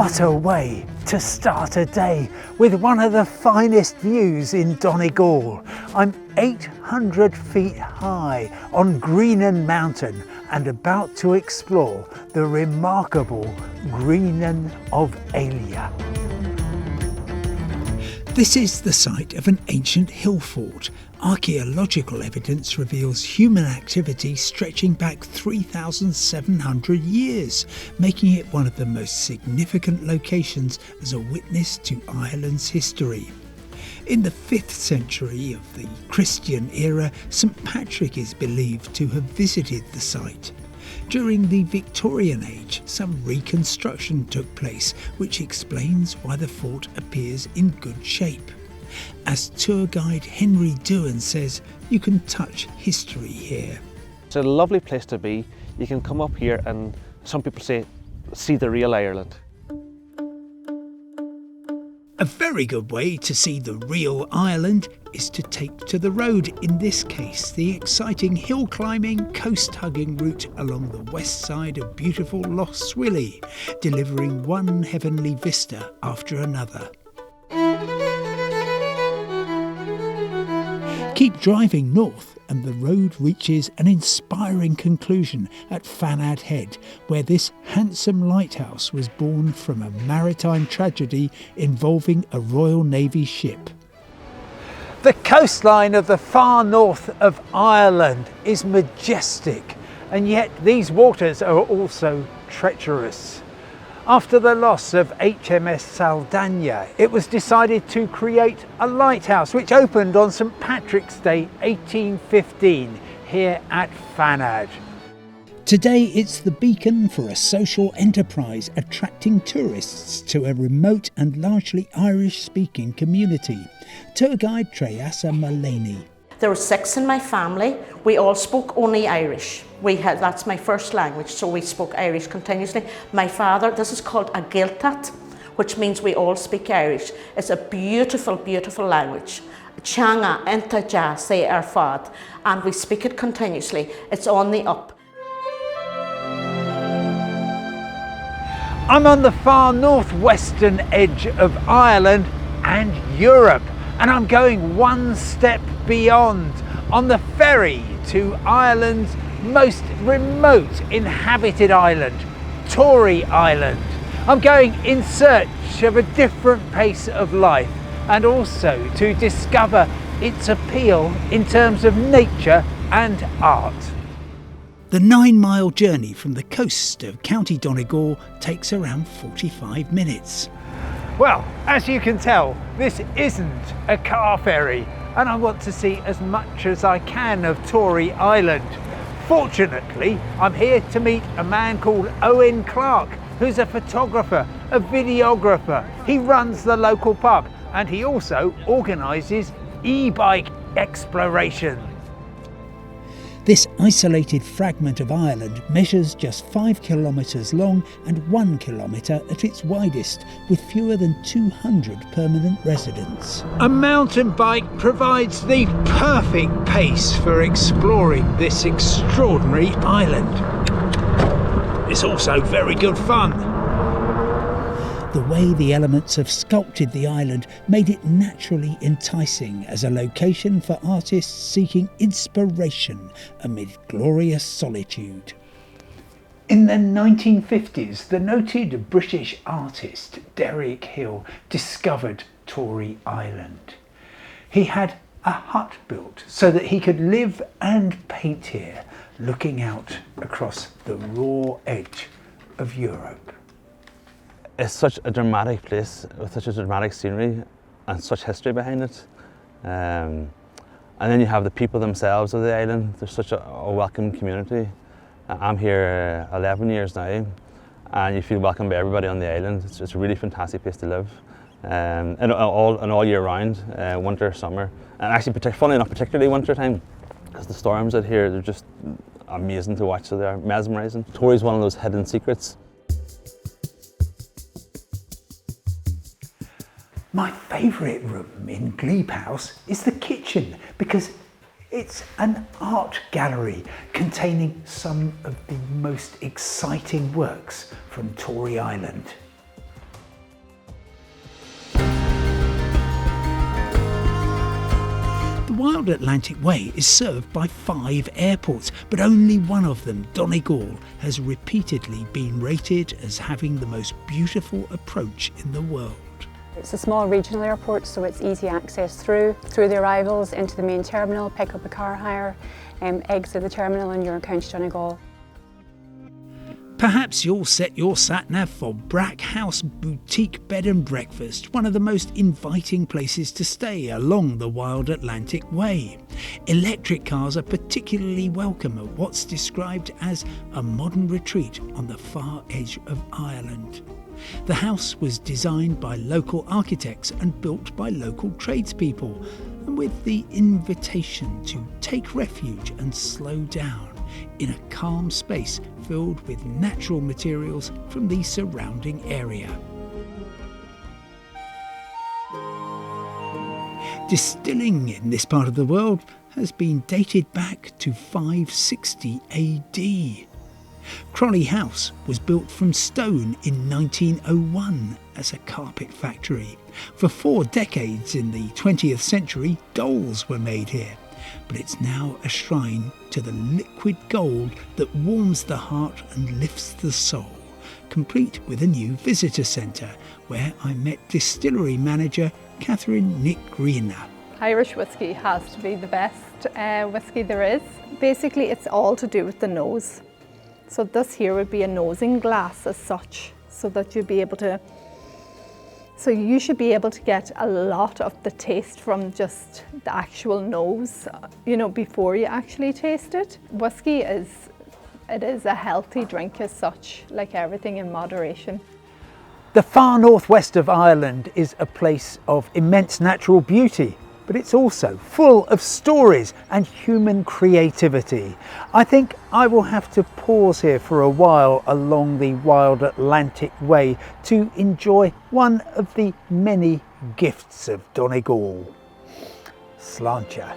What a way to start a day with one of the finest views in Donegal. I'm 800 feet high on Greenan mountain and about to explore the remarkable Greenan of Alia. This is the site of an ancient hill fort. Archaeological evidence reveals human activity stretching back 3,700 years, making it one of the most significant locations as a witness to Ireland's history. In the 5th century of the Christian era, St Patrick is believed to have visited the site. During the Victorian age, some reconstruction took place, which explains why the fort appears in good shape. As tour guide Henry Doohan says, you can touch history here. It's a lovely place to be. You can come up here and some people say, see the real Ireland. A very good way to see the real Ireland is to take to the road, in this case the exciting hill climbing, coast hugging route along the west side of beautiful Lough Swilly, delivering one heavenly vista after another. Keep driving north and the road reaches an inspiring conclusion at Fanad Head, where this handsome lighthouse was born from a maritime tragedy involving a Royal Navy ship. The coastline of the far north of Ireland is majestic, and yet these waters are also treacherous. After the loss of HMS Saldana, it was decided to create a lighthouse which opened on St Patrick's Day 1815 here at Fanad. Today it's the beacon for a social enterprise attracting tourists to a remote and largely Irish-speaking community. Tour guide Treyasa Mullaney. There were 6 in my family. We all spoke only Irish. That's my first language, so we spoke Irish continuously. My father, this is called a Gaeltacht, which means we all speak Irish. It's a beautiful, beautiful language. Changa, Enta, say our fad, and we speak it continuously. It's on the up. I'm on the far northwestern edge of Ireland and Europe, and I'm going one step beyond on the ferry to Ireland's most remote inhabited island, Tory Island. I'm going in search of a different pace of life and also to discover its appeal in terms of nature and art. The 9-mile journey from the coast of County Donegal takes around 45 minutes. Well, as you can tell, this isn't a car ferry, and I want to see as much as I can of Tory Island. Fortunately, I'm here to meet a man called Owen Clark, who's a photographer, a videographer. He runs the local pub and he also organises e-bike exploration. This isolated fragment of Ireland measures just 5 kilometres long and 1 kilometre at its widest, with fewer than 200 permanent residents. A mountain bike provides the perfect pace for exploring this extraordinary island. It's also very good fun. The way the elements have sculpted the island made it naturally enticing as a location for artists seeking inspiration amid glorious solitude. In the 1950s, the noted British artist Derek Hill discovered Tory Island. He had a hut built so that he could live and paint here, looking out across the raw edge of Europe. It's such a dramatic place with such a dramatic scenery and such history behind it. And then you have the people themselves of the island. There's such a welcome community. I'm here 11 years now, and you feel welcome by everybody on the island. It's a really fantastic place to live. And all year round, winter, summer, and actually, funnily enough, particularly winter time, because the storms out here, they're just amazing to watch, so they're mesmerising. Tory's one of those hidden secrets. My favourite room in Glebe House is the kitchen because it's an art gallery containing some of the most exciting works from Tory Island. Wild Atlantic Way is served by 5 airports, but only one of them, Donegal, has repeatedly been rated as having the most beautiful approach in the world. It's a small regional airport, so it's easy access through the arrivals into the main terminal, pick up a car hire, exit the terminal and you're in County Donegal. Perhaps you'll set your sat-nav for Brack House Boutique Bed and Breakfast, one of the most inviting places to stay along the Wild Atlantic Way. Electric cars are particularly welcome at what's described as a modern retreat on the far edge of Ireland. The house was designed by local architects and built by local tradespeople, and with the invitation to take refuge and slow down in a calm space filled with natural materials from the surrounding area. Distilling in this part of the world has been dated back to 560 AD. Crowley House was built from stone in 1901 as a carpet factory. For 4 decades in the 20th century, dolls were made here, but it's now a shrine to the liquid gold that warms the heart and lifts the soul, complete with a new visitor centre where I met distillery manager Catherine Greenan. Irish whiskey has to be the best whiskey there is. Basically, it's all to do with the nose. So this here would be a nosing glass as such, so that you'd be able to, so you should be able to get a lot of the taste from just the actual nose, you know, before you actually taste it. Whiskey is a healthy drink as such, like everything in moderation. The far northwest of Ireland is a place of immense natural beauty, but it's also full of stories and human creativity. I think I will have to pause here for a while along the Wild Atlantic Way to enjoy one of the many gifts of Donegal. Sláinte.